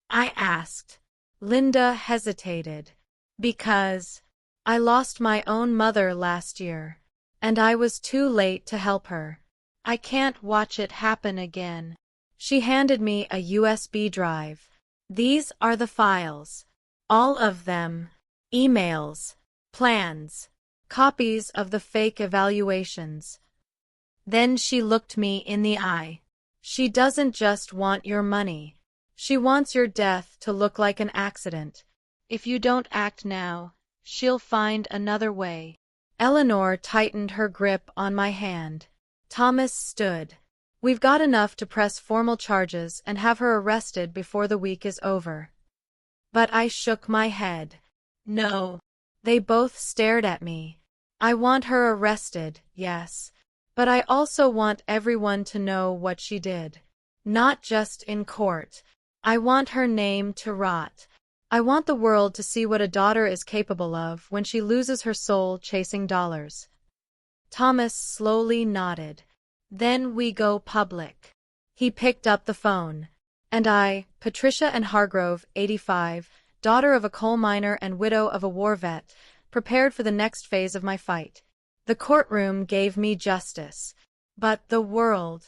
I asked. Linda hesitated. Because I lost my own mother last year, and I was too late to help her. I can't watch it happen again. She handed me a USB drive. These are the files. All of them. Emails. Plans. Copies of the fake evaluations. Then she looked me in the eye. She doesn't just want your money. She wants your death to look like an accident. If you don't act now, she'll find another way. Eleanor tightened her grip on my hand. Thomas stood. We've got enough to press formal charges and have her arrested before the week is over. But I shook my head. No. They both stared at me. I want her arrested, yes. But I also want everyone to know what she did. Not just in court. I want her name to rot. I want the world to see what a daughter is capable of when she loses her soul chasing dollars. Thomas slowly nodded. Then we go public. He picked up the phone. And I, Patricia Ann Hargrove, 85, daughter of a coal miner and widow of a war vet, prepared for the next phase of my fight. The courtroom gave me justice. But the world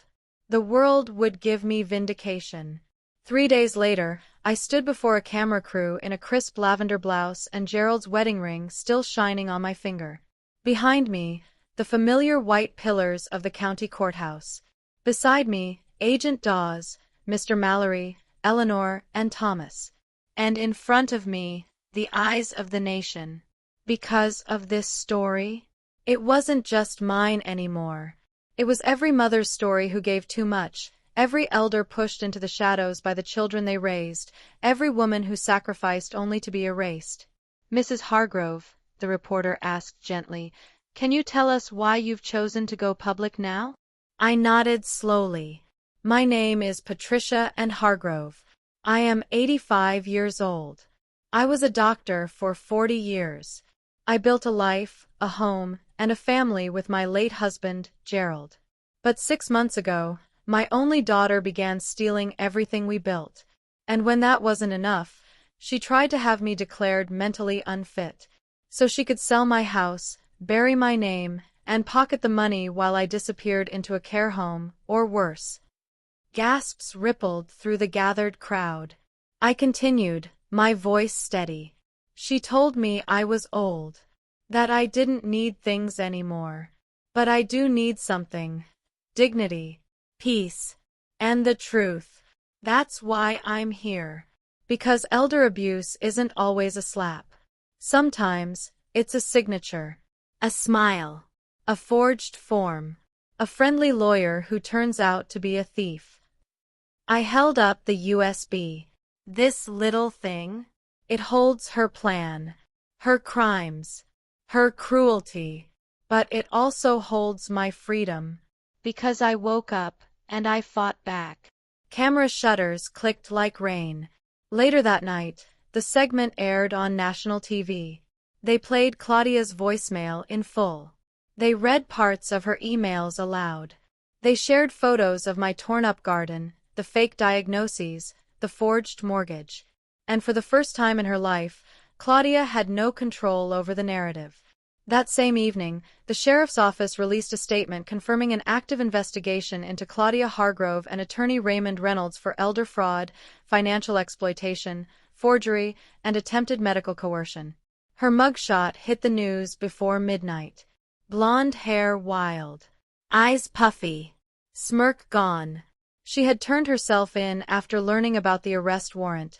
would give me vindication. 3 days later, I stood before a camera crew in a crisp lavender blouse and Gerald's wedding ring still shining on my finger. Behind me, the familiar white pillars of the county courthouse. Beside me, Agent Dawes, Mr. Mallory, Eleanor, and Thomas. And in front of me, the eyes of the nation. Because of this story, it wasn't just mine anymore. It was every mother's story who gave too much, every elder pushed into the shadows by the children they raised, every woman who sacrificed only to be erased. Mrs. Hargrove, the reporter asked gently, can you tell us why you've chosen to go public now? I nodded slowly. My name is Patricia Ann Hargrove. I am 85 years old. I was a doctor for 40 years. I built a life, a home, and a family with my late husband, Gerald. But 6 months ago, my only daughter began stealing everything we built. And when that wasn't enough, she tried to have me declared mentally unfit, so she could sell my house, bury my name, and pocket the money while I disappeared into a care home, or worse. Gasps rippled through the gathered crowd. I continued, my voice steady. She told me I was old, that I didn't need things anymore. But I do need something. Dignity, peace, and the truth. That's why I'm here. Because elder abuse isn't always a slap. Sometimes, it's a signature. A smile. A forged form. A friendly lawyer who turns out to be a thief. I held up the USB. This little thing? It holds her plan. Her crimes. Her cruelty. But it also holds my freedom. Because I woke up, and I fought back. Camera shutters clicked like rain. Later that night, the segment aired on national TV. They played Claudia's voicemail in full. They read parts of her emails aloud. They shared photos of my torn-up garden, the fake diagnoses, the forged mortgage. And for the first time in her life, Claudia had no control over the narrative. That same evening, the sheriff's office released a statement confirming an active investigation into Claudia Hargrove and attorney Raymond Reynolds for elder fraud, financial exploitation, forgery, and attempted medical coercion. Her mugshot hit the news before midnight. Blonde hair wild. Eyes puffy. Smirk gone. She had turned herself in after learning about the arrest warrant,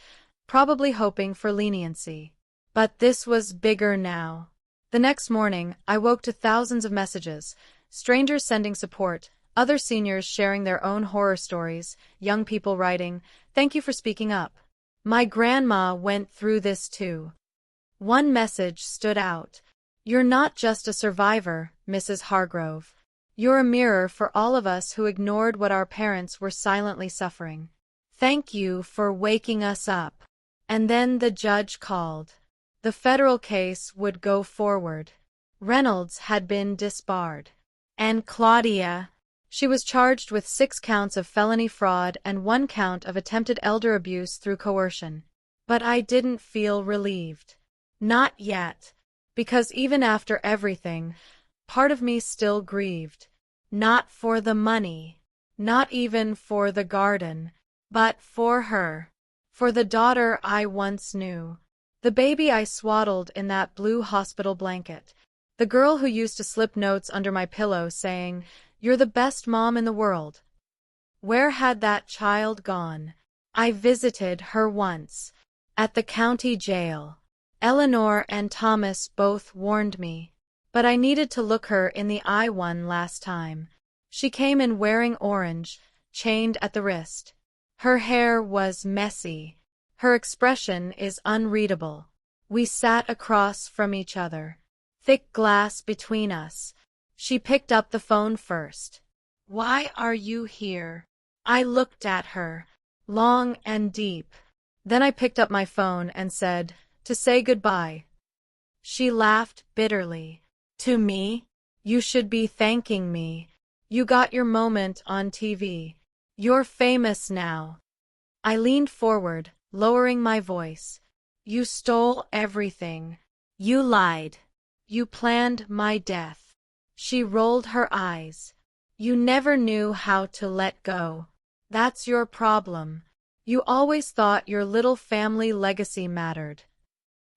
probably hoping for leniency. But this was bigger now. The next morning, I woke to thousands of messages, strangers sending support, other seniors sharing their own horror stories, young people writing, "Thank you for speaking up. My grandma went through this too." One message stood out. "You're not just a survivor, Mrs. Hargrove. You're a mirror for all of us who ignored what our parents were silently suffering. Thank you for waking us up." And then the judge called. The federal case would go forward. Reynolds had been disbarred. And Claudia? She was charged with 6 counts of felony fraud and 1 count of attempted elder abuse through coercion. But I didn't feel relieved. Not yet. Because even after everything, part of me still grieved. Not for the money. Not even for the garden. But for her. For the daughter I once knew. The baby I swaddled in that blue hospital blanket. The girl who used to slip notes under my pillow saying, "You're the best mom in the world." Where had that child gone? I visited her once. At the county jail. Eleanor and Thomas both warned me. But I needed to look her in the eye one last time. She came in wearing orange, chained at the wrist. Her hair was messy. Her expression is unreadable. We sat across from each other. Thick glass between us. She picked up the phone first. "Why are you here?" I looked at her, long and deep. Then I picked up my phone and said, "To say goodbye." She laughed bitterly. "To me? You should be thanking me. You got your moment on TV. You're famous now." I leaned forward, lowering my voice. "You stole everything. You lied. You planned my death." She rolled her eyes. "You never knew how to let go. That's your problem. You always thought your little family legacy mattered."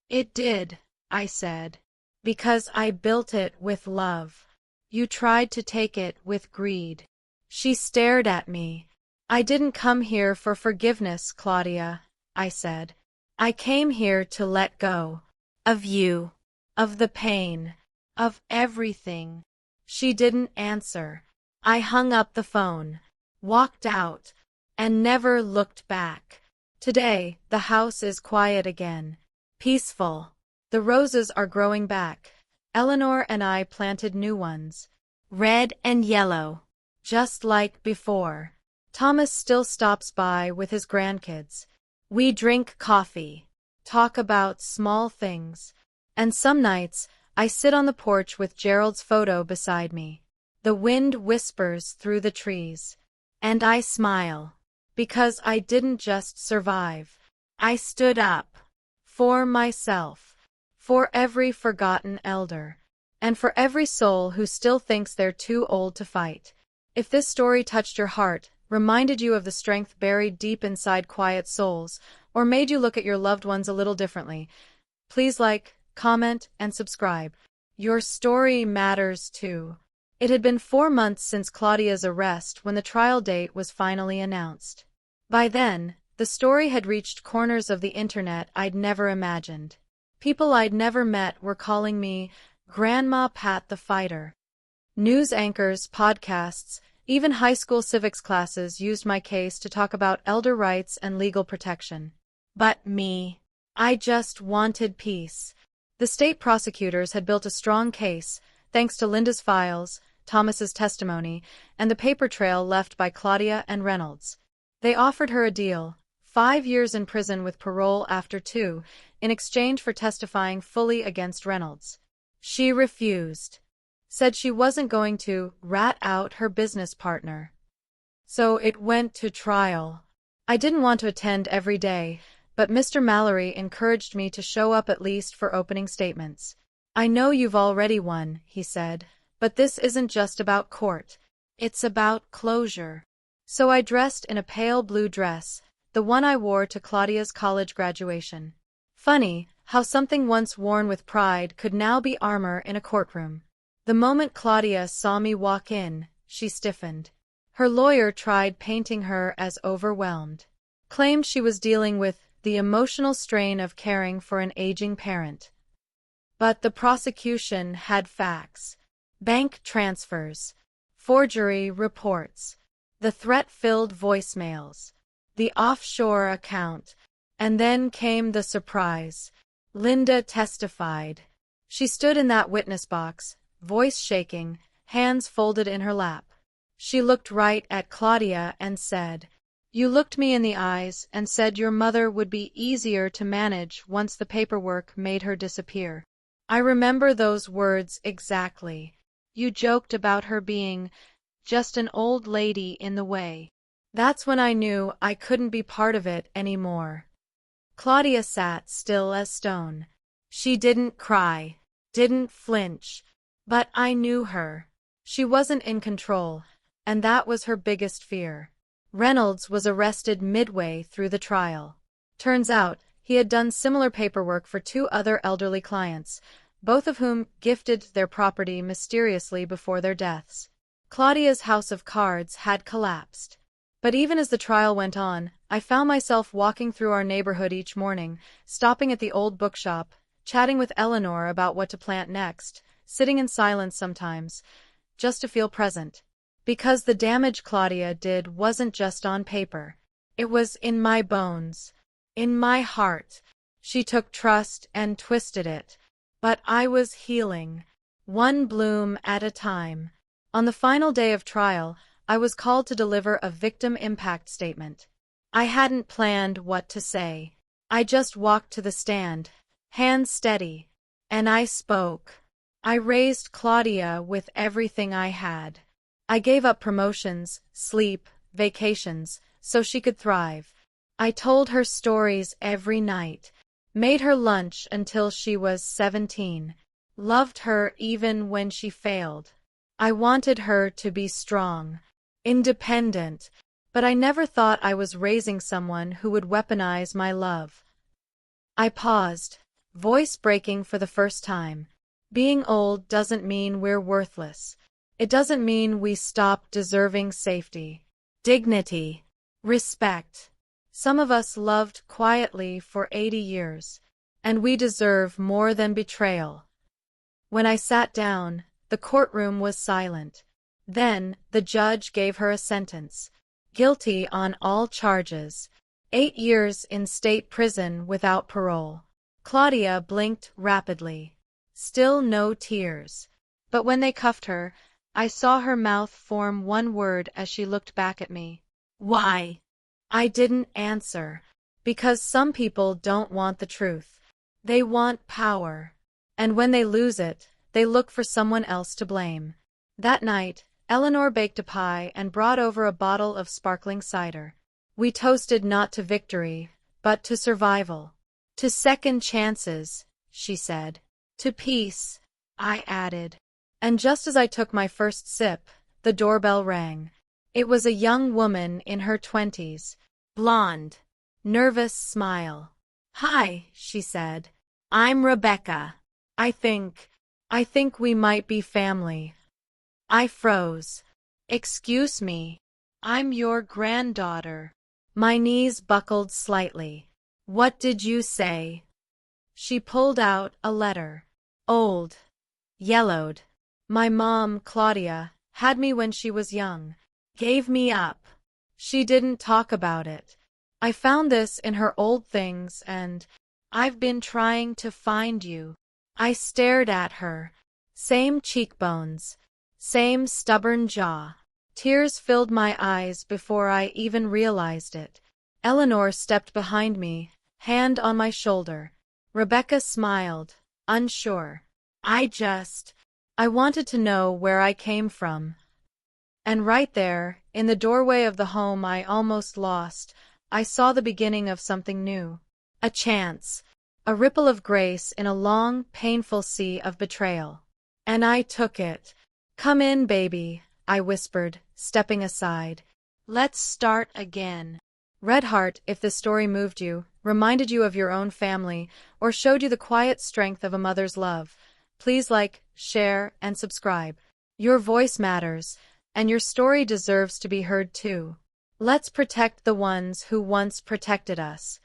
"It did," I said. "Because I built it with love. You tried to take it with greed." She stared at me. "I didn't come here for forgiveness, Claudia," I said. "I came here to let go. Of you. Of the pain. Of everything." She didn't answer. I hung up the phone, walked out, and never looked back. Today, the house is quiet again. Peaceful. The roses are growing back. Eleanor and I planted new ones. Red and yellow. Just like before. Thomas still stops by with his grandkids. We drink coffee. Talk about small things. And some nights, I sit on the porch with Gerald's photo beside me. The wind whispers through the trees. And I smile. Because I didn't just survive. I stood up. For myself. For every forgotten elder. And for every soul who still thinks they're too old to fight. If this story touched your heart, reminded you of the strength buried deep inside quiet souls, or made you look at your loved ones a little differently, please like, comment, and subscribe. Your story matters too. It had been 4 months since Claudia's arrest when the trial date was finally announced. By then, the story had reached corners of the internet I'd never imagined. People I'd never met were calling me Grandma Pat the Fighter. News anchors, podcasts, even high school civics classes used my case to talk about elder rights and legal protection. But me, I just wanted peace. The state prosecutors had built a strong case, thanks to Linda's files, Thomas's testimony, and the paper trail left by Claudia and Reynolds. They offered her a deal, 5 years in prison with parole after 2, in exchange for testifying fully against Reynolds. She refused. said she wasn't going to rat out her business partner. So it went to trial. I didn't want to attend every day, but Mr. Mallory encouraged me to show up at least for opening statements. I know you've already won, he said, but this isn't just about court. It's about closure. So I dressed in a pale blue dress, the one I wore to Claudia's college graduation. Funny how something once worn with pride could now be armor in a courtroom. The moment Claudia saw me walk in, she stiffened. Her lawyer tried painting her as overwhelmed. Claimed she was dealing with the emotional strain of caring for an aging parent. But the prosecution had facts. Bank transfers, forgery reports, the threat-filled voicemails, the offshore account, and then came the surprise. Linda testified. She stood in that witness box, voice shaking, hands folded in her lap. She looked right at Claudia and said, "You looked me in the eyes and said your mother would be easier to manage once the paperwork made her disappear." I remember those words exactly. You joked about her being just an old lady in the way. That's when I knew I couldn't be part of it anymore. Claudia sat still as stone. She didn't cry, didn't flinch, but I knew her. She wasn't in control, and that was her biggest fear. Reynolds was arrested midway through the trial. Turns out, he had done similar paperwork for 2 other elderly clients, both of whom gifted their property mysteriously before their deaths. Claudia's house of cards had collapsed. But even as the trial went on, I found myself walking through our neighborhood each morning, stopping at the old bookshop, chatting with Eleanor about what to plant next, sitting in silence sometimes, just to feel present. Because the damage Claudia did wasn't just on paper. It was in my bones, in my heart. She took trust and twisted it. But I was healing, one bloom at a time. On the final day of trial, I was called to deliver a victim impact statement. I hadn't planned what to say. I just walked to the stand, hands steady, and I spoke. I raised Claudia with everything I had. I gave up promotions, sleep, vacations, so she could thrive. I told her stories every night, made her lunch until she was 17, loved her even when she failed. I wanted her to be strong, independent, but I never thought I was raising someone who would weaponize my love. I paused, voice breaking for the first time. Being old doesn't mean we're worthless. It doesn't mean we stop deserving safety, dignity, respect. Some of us loved quietly for 80 years, and we deserve more than betrayal. When I sat down, the courtroom was silent. Then, the judge gave her a sentence. Guilty on all charges. 8 years in state prison without parole. Claudia blinked rapidly. Still no tears. But when they cuffed her, I saw her mouth form one word as she looked back at me. Why? I didn't answer. Because some people don't want the truth. They want power. And when they lose it, they look for someone else to blame. That night, Eleanor baked a pie and brought over a bottle of sparkling cider. We toasted not to victory, but to survival. To second chances, she said. To peace, I added. And just as I took my first sip, the doorbell rang. It was a young woman in her 20s, blonde, nervous smile. "Hi," she said. "I'm Rebecca. I think we might be family." I froze. "Excuse me. I'm your granddaughter." My knees buckled slightly. "What did you say?" She pulled out a letter. Old. Yellowed. My mom, Claudia, had me when she was young. Gave me up. She didn't talk about it. I found this in her old things and I've been trying to find you. I stared at her. Same cheekbones. Same stubborn jaw. Tears filled my eyes before I even realized it. Eleanor stepped behind me, hand on my shoulder. Rebecca smiled, unsure. I wanted to know where I came from. And right there, in the doorway of the home I almost lost, I saw the beginning of something new. A chance. A ripple of grace in a long, painful sea of betrayal. And I took it. Come in, baby, I whispered, stepping aside. Let's start again. Red Heart, if this story moved you, reminded you of your own family, or showed you the quiet strength of a mother's love, please like, share, and subscribe. Your voice matters, and your story deserves to be heard too. Let's protect the ones who once protected us.